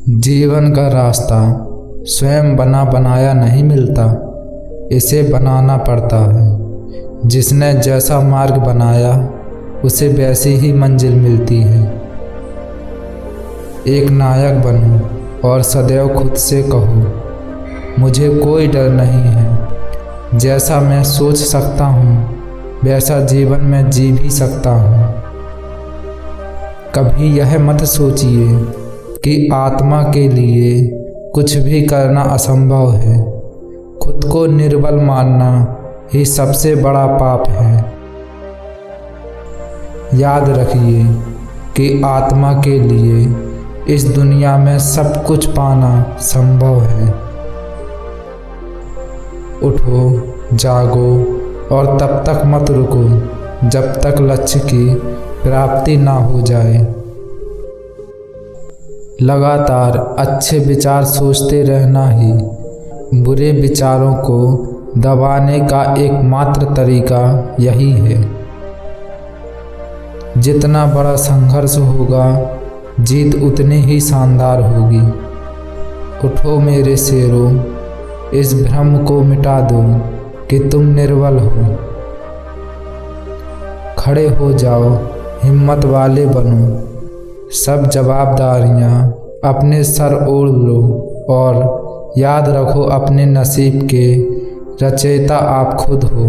जीवन का रास्ता स्वयं बना बनाया नहीं मिलता, इसे बनाना पड़ता है। जिसने जैसा मार्ग बनाया उसे वैसी ही मंजिल मिलती है। एक नायक बनो और सदैव खुद से कहो, मुझे कोई डर नहीं है। जैसा मैं सोच सकता हूँ वैसा जीवन में जी भी सकता हूँ। कभी यह मत सोचिए कि आत्मा के लिए कुछ भी करना असंभव है। खुद को निर्बल मानना ही सबसे बड़ा पाप है। याद रखिए कि आत्मा के लिए इस दुनिया में सब कुछ पाना संभव है। उठो, जागो और तब तक मत रुको जब तक लक्ष्य की प्राप्ति ना हो जाए। लगातार अच्छे विचार सोचते रहना ही बुरे विचारों को दबाने का एकमात्र तरीका यही है। जितना बड़ा संघर्ष होगा जीत उतनी ही शानदार होगी। उठो मेरे शेरों, इस भ्रम को मिटा दो कि तुम निर्बल हो। खड़े हो जाओ, हिम्मत वाले बनो। सब जवाबदारियां अपने सर ओढ़ लो और याद रखो अपने नसीब के रचयिता आप खुद हो।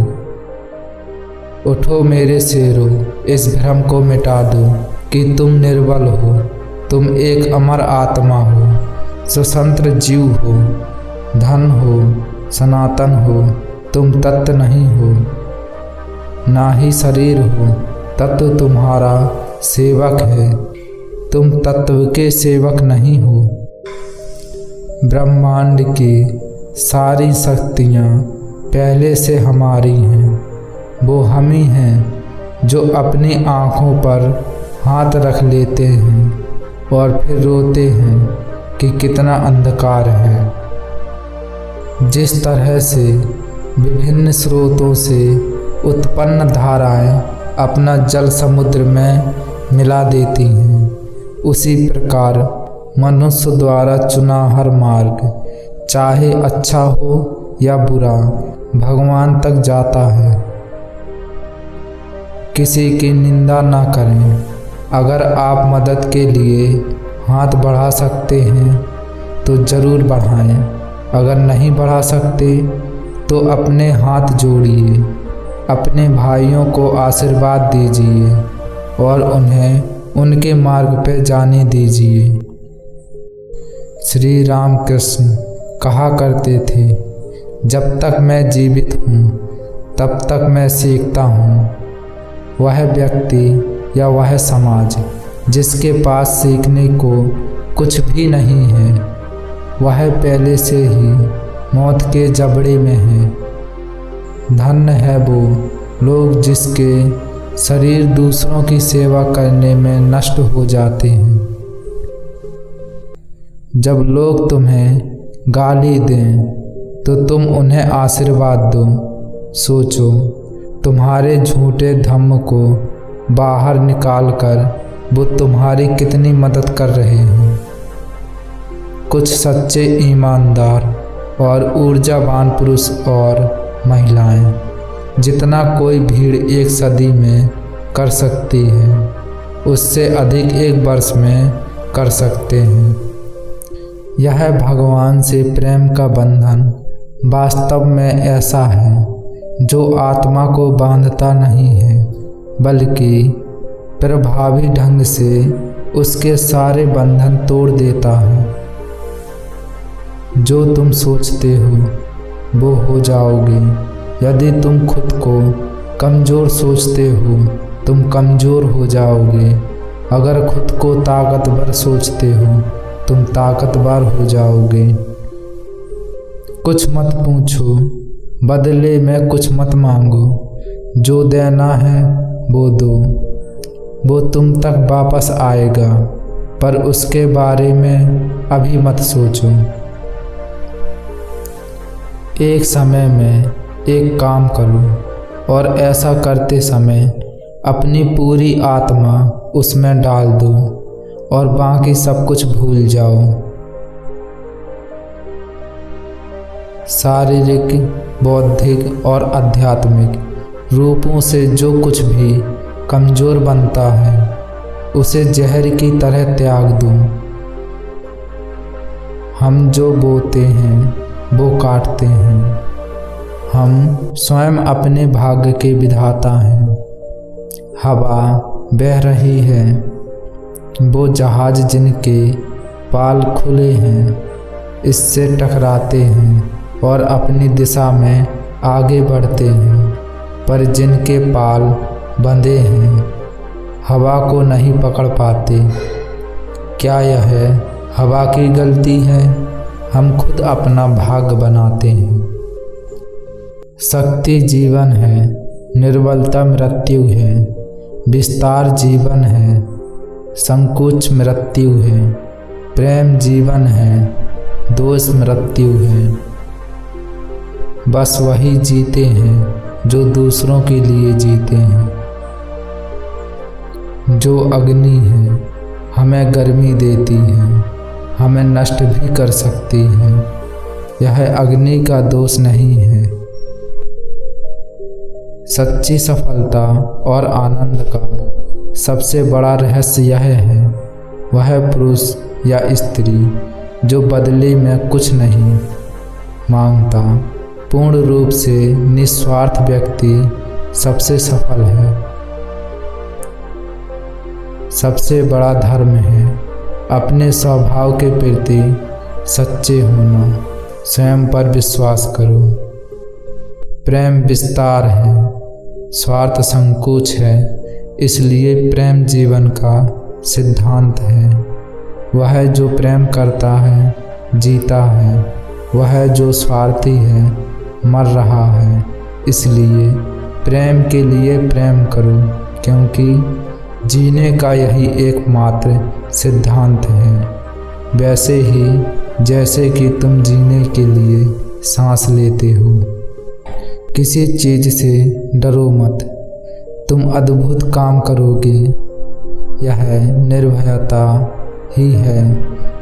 उठो मेरे शेरों, इस भ्रम को मिटा दो कि तुम निर्बल हो। तुम एक अमर आत्मा हो, स्वतंत्र जीव हो, धन हो, सनातन हो। तुम तत्व नहीं हो, ना ही शरीर हो। तत्व तुम्हारा सेवक है, तुम तत्व के सेवक नहीं हो। ब्रह्मांड की सारी शक्तियाँ पहले से हमारी हैं। वो हम ही हैं जो अपनी आँखों पर हाथ रख लेते हैं और फिर रोते हैं कि कितना अंधकार है। जिस तरह से विभिन्न स्रोतों से उत्पन्न धाराएं अपना जल समुद्र में मिला देती हैं, उसी प्रकार मनुष्य द्वारा चुना हर मार्ग, चाहे अच्छा हो या बुरा, भगवान तक जाता है। किसी की निंदा ना करें। अगर आप मदद के लिए हाथ बढ़ा सकते हैं तो ज़रूर बढ़ाएं। अगर नहीं बढ़ा सकते तो अपने हाथ जोड़िए, अपने भाइयों को आशीर्वाद दीजिए और उन्हें उनके मार्ग पर जाने दीजिए। श्री राम कृष्ण कहा करते थे, जब तक मैं जीवित हूँ तब तक मैं सीखता हूँ। वह व्यक्ति या वह समाज जिसके पास सीखने को कुछ भी नहीं है, वह पहले से ही मौत के जबड़े में है। धन्य है वो लोग जिसके शरीर दूसरों की सेवा करने में नष्ट हो जाते हैं। जब लोग तुम्हें गाली दें तो तुम उन्हें आशीर्वाद दो। सोचो, तुम्हारे झूठे धम्म को बाहर निकालकर वो तुम्हारी कितनी मदद कर रहे हैं। कुछ सच्चे ईमानदार और ऊर्जावान पुरुष और महिलाएं जितना कोई भीड़ एक सदी में कर सकती है, उससे अधिक एक वर्ष में कर सकते हैं। यह भगवान से प्रेम का बंधन वास्तव में ऐसा है जो आत्मा को बांधता नहीं है, बल्कि प्रभावी ढंग से उसके सारे बंधन तोड़ देता है। जो तुम सोचते हो वो हो जाओगे। यदि तुम खुद को कमज़ोर सोचते हो तुम कमज़ोर हो जाओगे। अगर खुद को ताकतवर सोचते हो तुम ताकतवर हो जाओगे। कुछ मत पूछो, बदले में कुछ मत मांगो। जो देना है वो दो, वो तुम तक वापस आएगा, पर उसके बारे में अभी मत सोचो। एक समय में एक काम करो और ऐसा करते समय अपनी पूरी आत्मा उसमें डाल दो और बाकी सब कुछ भूल जाओ। शारीरिक, बौद्धिक और आध्यात्मिक रूपों से जो कुछ भी कमज़ोर बनता है उसे जहर की तरह त्याग दूं। हम जो बोते हैं वो काटते हैं। हम स्वयं अपने भाग्य के विधाता हैं। हवा बह रही है, वो जहाज जिनके पाल खुले हैं इससे टकराते हैं और अपनी दिशा में आगे बढ़ते हैं, पर जिनके पाल बंधे हैं हवा को नहीं पकड़ पाते। क्या यह हवा की गलती है? हम खुद अपना भाग्य बनाते हैं। शक्ति जीवन है, निर्बलता मृत्यु है। विस्तार जीवन है, संकोच मृत्यु है। प्रेम जीवन है, दोष मृत्यु है। बस वही जीते हैं जो दूसरों के लिए जीते हैं। जो अग्नि है हमें गर्मी देती है, हमें नष्ट भी कर सकती है। यह अग्नि का दोष नहीं है। सच्ची सफलता और आनंद का सबसे बड़ा रहस्य यह है, वह पुरुष या स्त्री जो बदले में कुछ नहीं मांगता। पूर्ण रूप से निस्वार्थ व्यक्ति सबसे सफल है। सबसे बड़ा धर्म है अपने स्वभाव के प्रति सच्चे होना। स्वयं पर विश्वास करो। प्रेम विस्तार है, स्वार्थ संकोच है। इसलिए प्रेम जीवन का सिद्धांत है। वह जो प्रेम करता है जीता है, वह जो स्वार्थी है मर रहा है। इसलिए प्रेम के लिए प्रेम करो, क्योंकि जीने का यही एकमात्र सिद्धांत है। वैसे ही जैसे कि तुम जीने के लिए सांस लेते हो। किसी चीज़ से डरो मत, तुम अद्भुत काम करोगे। यह निर्भयता ही है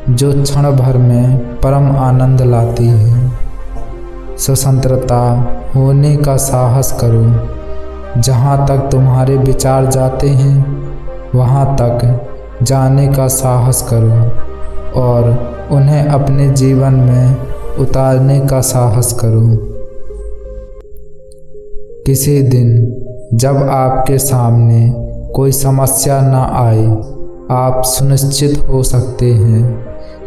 जो क्षण भर में परम आनंद लाती है। स्वतंत्रता होने का साहस करो। जहाँ तक तुम्हारे विचार जाते हैं वहाँ तक जाने का साहस करो और उन्हें अपने जीवन में उतारने का साहस करो। किसी दिन जब आपके सामने कोई समस्या न आए, आप सुनिश्चित हो सकते हैं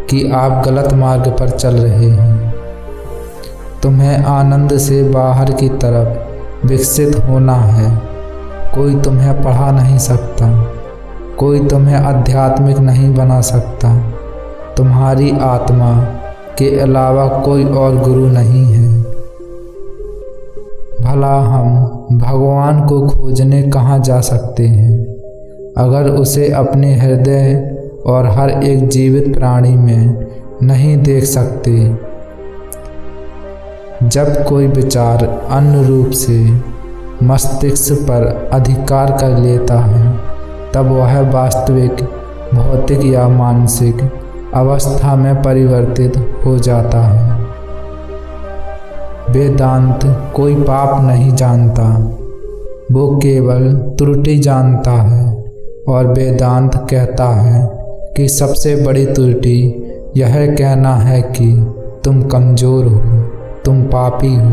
कि आप गलत मार्ग पर चल रहे हैं। तुम्हें आनंद से बाहर की तरफ विकसित होना है। कोई तुम्हें पढ़ा नहीं सकता, कोई तुम्हें आध्यात्मिक नहीं बना सकता। तुम्हारी आत्मा के अलावा कोई और गुरु नहीं है। भला हम भगवान को खोजने कहाँ जा सकते हैं, अगर उसे अपने हृदय और हर एक जीवित प्राणी में नहीं देख सकते। जब कोई विचार अन्य रूप से मस्तिष्क पर अधिकार कर लेता है, तब वह वास्तविक भौतिक या मानसिक अवस्था में परिवर्तित हो जाता है। वेदांत कोई पाप नहीं जानता, वो केवल त्रुटि जानता है। और वेदांत कहता है कि सबसे बड़ी त्रुटि यह कहना है कि तुम कमज़ोर हो, तुम पापी हो,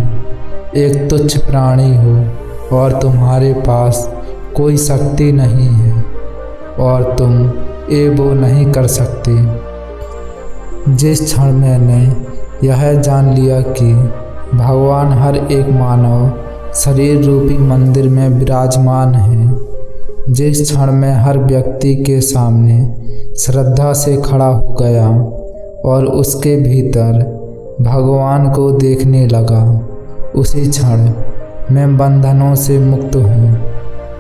एक तुच्छ प्राणी हो और तुम्हारे पास कोई शक्ति नहीं है और तुम ये वो नहीं कर सकते। जिस क्षण मैंने यह जान लिया कि भगवान हर एक मानव शरीर रूपी मंदिर में विराजमान है, जिस क्षण मैं हर व्यक्ति के सामने श्रद्धा से खड़ा हो गया और उसके भीतर भगवान को देखने लगा, उसी क्षण मैं बंधनों से मुक्त हूँ।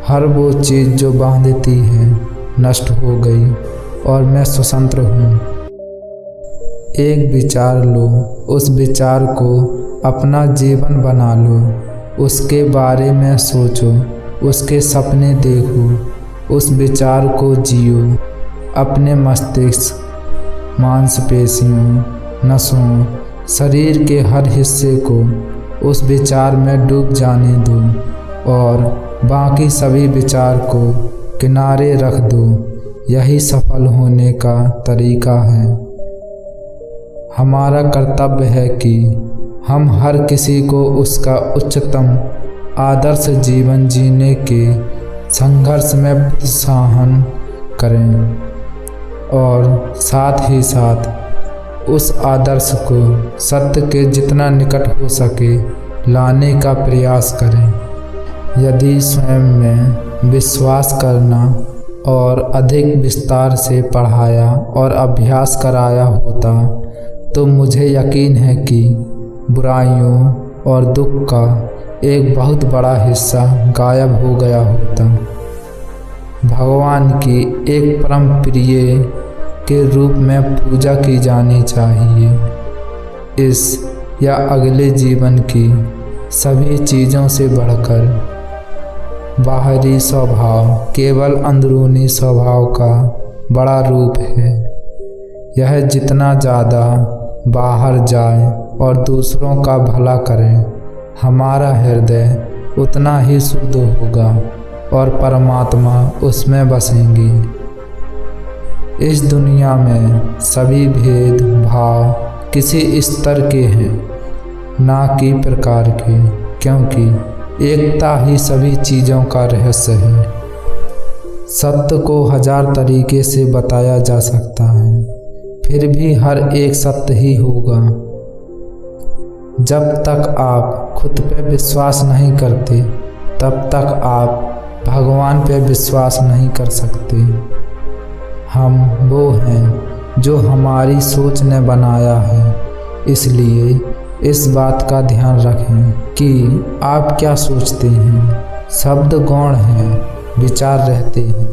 हर वो चीज़ जो बांधती है नष्ट हो गई और मैं स्वतंत्र हूँ। एक विचार लो, उस विचार को अपना जीवन बना लो, उसके बारे में सोचो, उसके सपने देखो, उस विचार को जियो। अपने मस्तिष्क, मांसपेशियों, नसों शरीर के हर हिस्से को उस विचार में डूब जाने दो और बाकी सभी विचार को किनारे रख दो। यही सफल होने का तरीका है। हमारा कर्तव्य है कि हम हर किसी को उसका उच्चतम आदर्श जीवन जीने के संघर्ष में प्रोत्साहन करें और साथ ही साथ उस आदर्श को सत्य के जितना निकट हो सके लाने का प्रयास करें। यदि स्वयं में विश्वास करना और अधिक विस्तार से पढ़ाया और अभ्यास कराया होता तो मुझे यकीन है कि बुराइयों और दुख का एक बहुत बड़ा हिस्सा गायब हो गया होता। भगवान की एक परम प्रिय के रूप में पूजा की जानी चाहिए। इस या अगले जीवन की सभी चीज़ों से बढ़कर बाहरी स्वभाव केवल अंदरूनी स्वभाव का बड़ा रूप है। यह जितना ज़्यादा बाहर जाए और दूसरों का भला करें, हमारा हृदय उतना ही शुद्ध होगा और परमात्मा उसमें बसेंगी। इस दुनिया में सभी भेद भाव किसी स्तर के हैं, ना कि प्रकार के, क्योंकि एकता ही सभी चीज़ों का रहस्य है। सत्य को 1000 तरीके से बताया जा सकता है, फिर भी हर एक सत्य ही होगा। जब तक आप खुद पे विश्वास नहीं करते तब तक आप भगवान पे विश्वास नहीं कर सकते। हम वो हैं जो हमारी सोच ने बनाया है, इसलिए इस बात का ध्यान रखें कि आप क्या सोचते हैं। शब्द गौण हैं, विचार रहते हैं,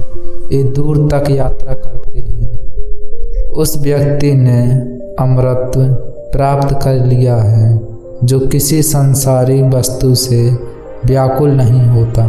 ये दूर तक यात्रा करते हैं। उस व्यक्ति ने अमरत्व प्राप्त कर लिया है जो किसी सांसारिक वस्तु से व्याकुल नहीं होता।